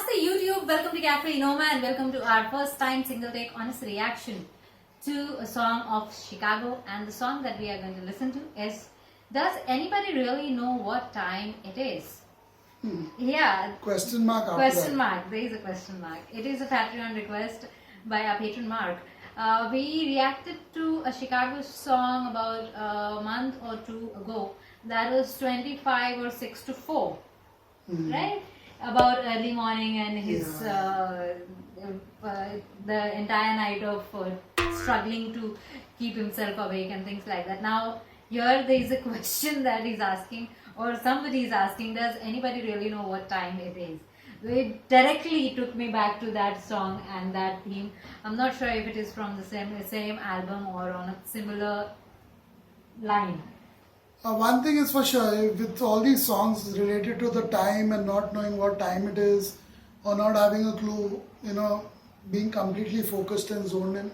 Namaste YouTube, welcome to Cafe Noma and welcome to our first time single take honest reaction to a song of Chicago, and the song that we are going to listen to is Does Anybody Really Know What Time It Is? Yeah. Question mark after Question that. mark. There is a question mark. It is a Patreon request by our patron Mark. We reacted to a Chicago song about a month or two ago. That was 25 or 6 to 4. Right? About early morning and his the entire night of struggling to keep himself awake and things like that. Now here there is a question that he's asking, or somebody is asking, does anybody really know what time it is? It directly took me back to that song and that theme. I'm not sure if it is from the same album or on a similar line. One thing is for sure, with all these songs related to the time and not knowing what time it is, or not having a clue, being completely focused and zoned in,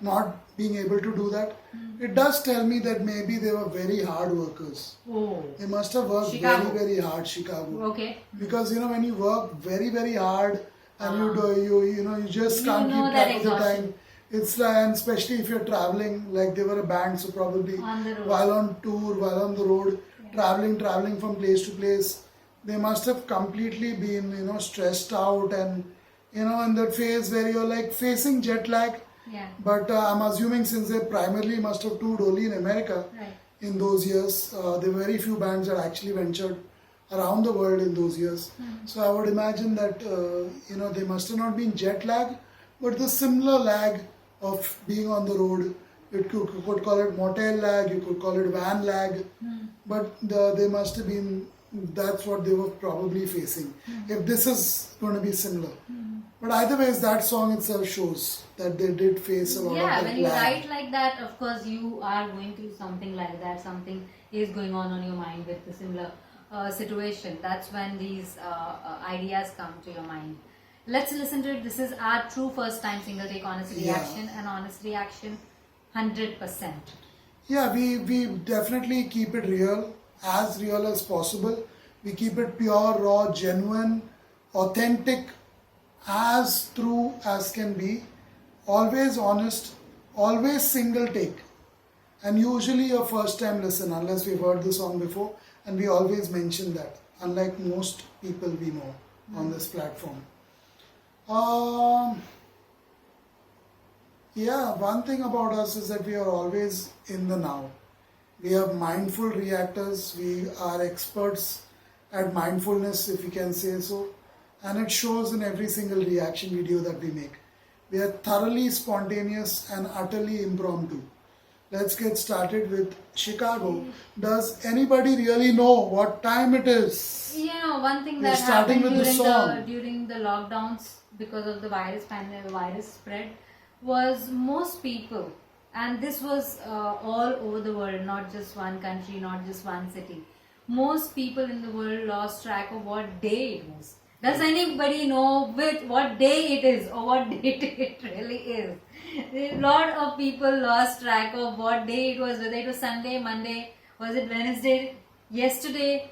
not being able to do that, it does tell me that maybe they were very hard workers. Oh. They must have worked Chicago. very hard, Chicago. Okay. Because when you work very hard and you just can't know keep that track of the exhaustion. time. It's like, and especially if you're traveling, like they were a band, so probably On the road. while on tour, while on the road, traveling from place to place, they must have completely been, stressed out and, in that phase where you're like facing jet lag. Yeah. But I'm assuming since they primarily must have toured only in America Right. in those years, there were very few bands that actually ventured around the world in those years. So I would imagine that, they must have not been jet lag, but the similar lag of being on the road. You could call it motel lag, you could call it van lag, but they must have been, that's what they were probably facing. If this is going to be similar. But either way, that song itself shows that they did face a lot of that when you lag. write like that, of course you are going through something like that. Something is going on your mind with the similar situation. That's when these ideas come to your mind. Let's listen to it. This is our true first time single take honest reaction, and honest reaction 100%. Yeah, we definitely keep it real as possible. We keep it pure, raw, genuine, authentic, as true as can be. Always honest, always single take. And usually a first time listen, unless we've heard the song before. And we always mention that, unlike most people we know on this platform. One thing about us is that we are always in the now. We are mindful reactors. We are experts at mindfulness, if we can say so. And it shows in every single reaction video that we make. We are thoroughly spontaneous and utterly impromptu. Let's get started with Chicago. Does anybody really know what time it is? One thing We're that starting happened with the song. during the lockdowns because of the virus spread was most people, and this was all over the world, not just one country, not just one city. Most people in the world lost track of what day it was. Does anybody know what day it is or what date it really is? A lot of people lost track of what day it was, whether it was Sunday, Monday, was it Wednesday, yesterday,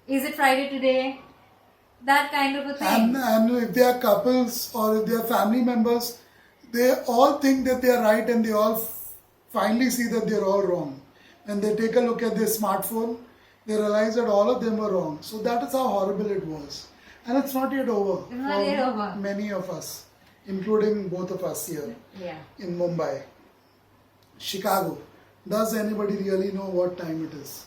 is it Friday today? That kind of a thing. And if they are couples or if they are family members, they all think that they are right and they all finally see that they are all wrong. When they take a look at their smartphone, they realize that all of them were wrong. So that is how horrible it was. And it's not yet over It's not yet over. Many of us, including both of us here in Mumbai. Chicago. Does anybody really know what time it is?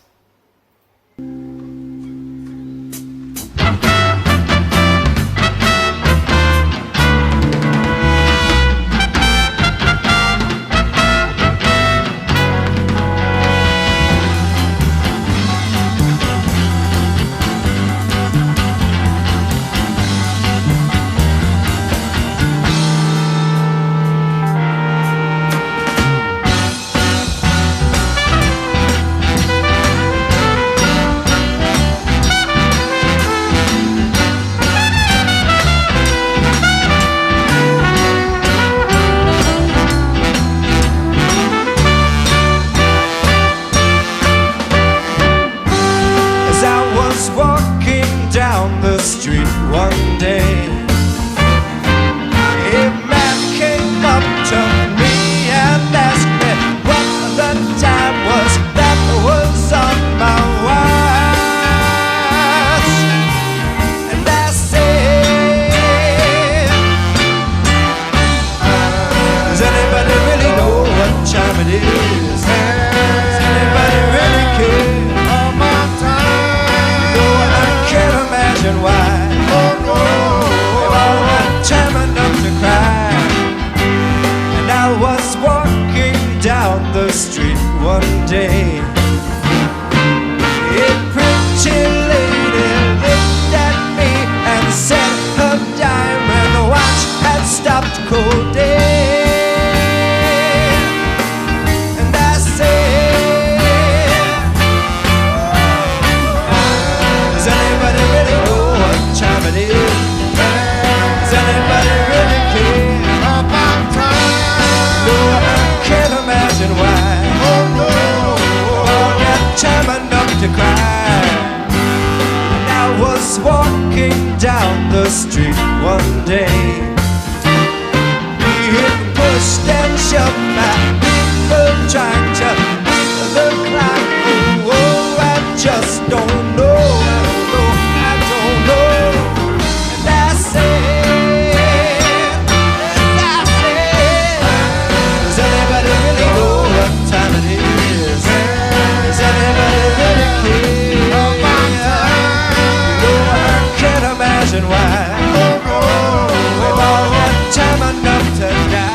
day. A pretty lady looked at me and said her diamond watch had stopped cold day. And I said, does anybody really know what time it is? Does anybody really care about time? No, I can't imagine why. Oh no, oh, got time enough to cry. And I was walking down the street one day, being pushed and shoved by people trying to beat the clock. Oh, oh, I just don't know, I don't know. And I said, does anybody really know what time it is? Does anybody really care about time? No, I can't imagine why. We've all got time enough to die.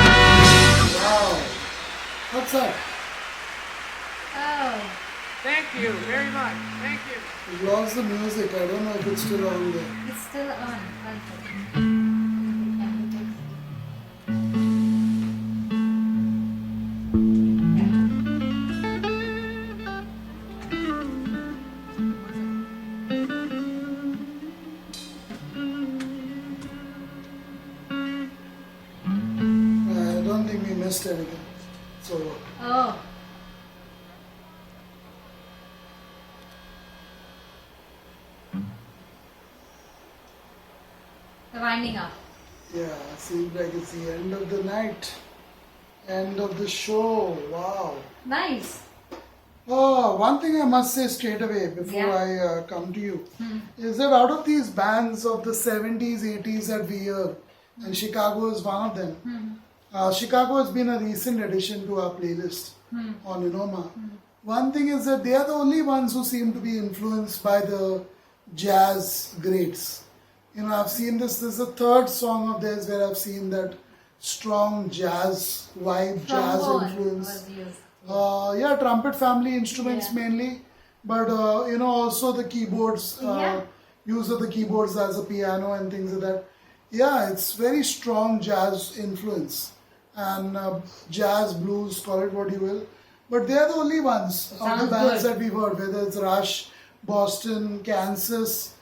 Wow. What's up? Oh, Thank you very much. Thank you. We lost the music. I don't know if it's still on there. it's still on. One second. Can you fix it? I don't think we missed anything. So, Oh. The winding up. yeah, seems like it's the end of the night. End of the show. Wow. Nice. Oh, one thing I must say straight away before Yeah. I come to you is that out of these bands of the 70s, 80s that we hear, and Chicago is one of them, Chicago has been a recent addition to our playlist on Inoma. One thing is that they are the only ones who seem to be influenced by the jazz greats. You know, I've seen this is the third song of theirs where I've seen that strong jazz vibe, jazz Trombone influence. was used. Yeah, trumpet family instruments Yeah. mainly, but you know, also the keyboards, Yeah. use of the keyboards as a piano and things like that. Yeah, it's very strong jazz influence and jazz, blues, call it what you will. But they are the only ones of the Sounds bands good. that we've heard, whether it's Rush, Boston, Kansas.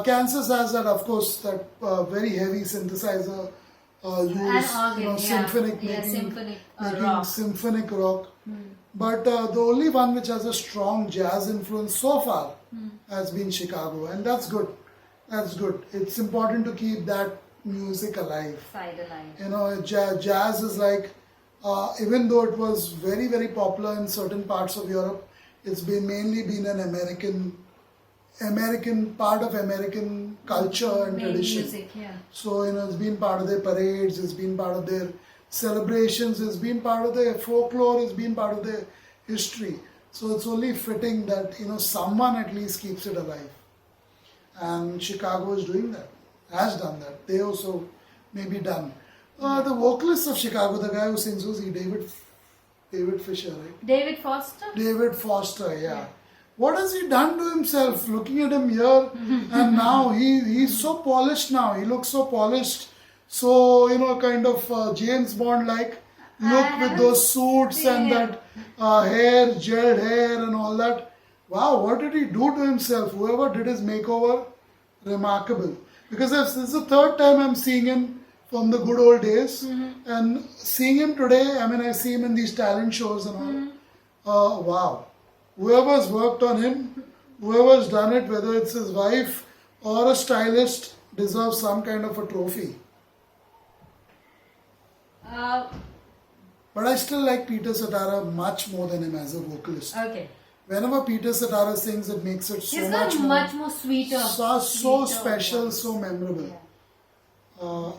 Kansas has that, of course, that very heavy synthesizer use, organ, you know, yeah. symphonic, Yeah, making, symphonic, making rock. symphonic rock. But the only one which has a strong jazz influence so far has been Chicago, and that's good. That's good. It's important to keep that music alive. Side alive. You know, jazz is like, even though it was very, very popular in certain parts of Europe, it's been mainly been an American part of American culture and Main tradition. music, yeah. So, you know, it's been part of their parades, it's been part of their celebrations, it's been part of their folklore, it's been part of their history. So it's only fitting that, you know, someone at least keeps it alive. And Chicago is doing that, has done that. They also may be done. The vocalist of Chicago, the guy who sings, who's he? David Fisher, right? David Foster? David Foster, yeah. What has he done to himself? Looking at him here, and now he's so polished now. He looks so polished, so, you know, kind of James Bond like look with those suits and that hair, gelled hair, and all that. Wow, what did he do to himself? Whoever did his makeover, remarkable. Because this is the third time I'm seeing him from the good old days, and seeing him today. I mean, I see him in these talent shows and all. Wow. Whoever's worked on him, whoever's done it, whether it's his wife or a stylist, deserves some kind of a trophy. Uh, But But I still like Peter Cetera much more than him as a vocalist. Okay. Whenever Peter Cetera sings, it makes it so He's got much more sweeter. so sweeter special, voice. so memorable. Yeah.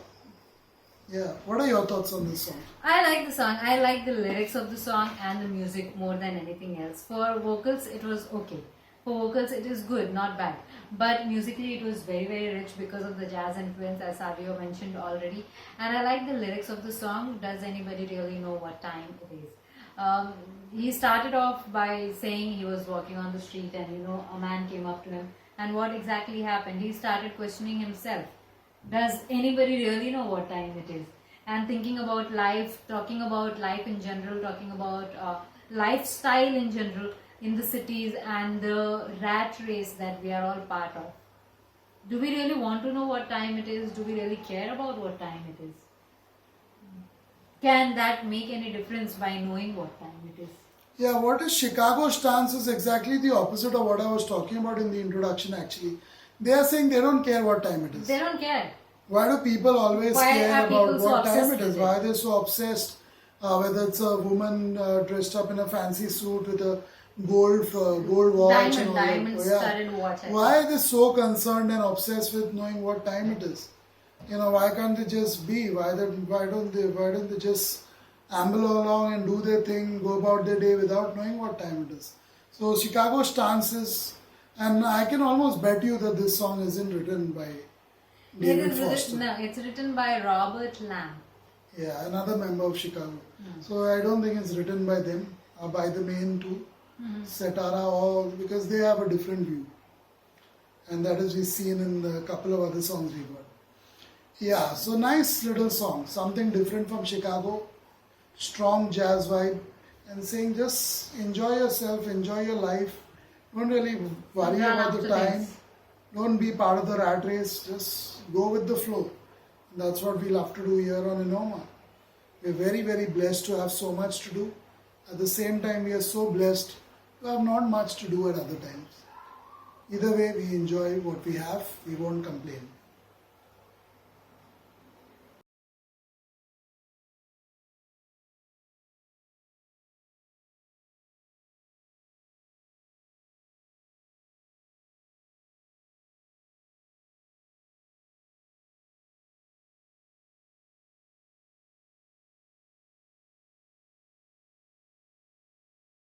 Yeah. What are your thoughts on this song? I like the song. I like the lyrics of the song and the music more than anything else. For vocals, it was okay. For vocals, it is good, not bad. But musically, it was very, very rich because of the jazz influence, as Savio mentioned already. And I like the lyrics of the song. Does anybody really know what time it is? He started off by saying he was walking on the street and a man came up to him. And what exactly happened? He started questioning himself. Does anybody really know what time it is? And thinking about life, talking about life in general, talking about lifestyle in general in the cities and the rat race that we are all part of. Do we really want to know what time it is? Do we really care about what time it is? Can that make any difference by knowing what time it is? Yeah, what is Chicago's stance is exactly the opposite of what I was talking about in the introduction actually. They are saying they don't care what time it is. They don't care. Why do people always Why care are about people so what time obsessed it is? with it? Why are they so obsessed? Whether it's a woman dressed up in a fancy suit with a gold watch and all Diamond that. studded watch. Why are they so concerned and obsessed with knowing what time it is? Why can't they just be? Why don't they just amble along and do their thing, go about their day without knowing what time it is? So Chicago's stance is, and I can almost bet you that this song isn't written by David Foster. No, it's written by Robert Lamb. Yeah, another member of Chicago. So I don't think it's written by them or by the main two, Cetera, or because they have a different view. And that is we've seen in the couple of other songs we got. Yeah, so nice little song, something different from Chicago, strong jazz vibe, and saying just enjoy yourself, enjoy your life. Don't really worry Run about the after time. things. Don't be part of the rat race. Just go with the flow. That's what we love to do here on Enoma. We're very, very blessed to have so much to do. At the same time, we are so blessed to have not much to do at other times. Either way, we enjoy what we have. We won't complain.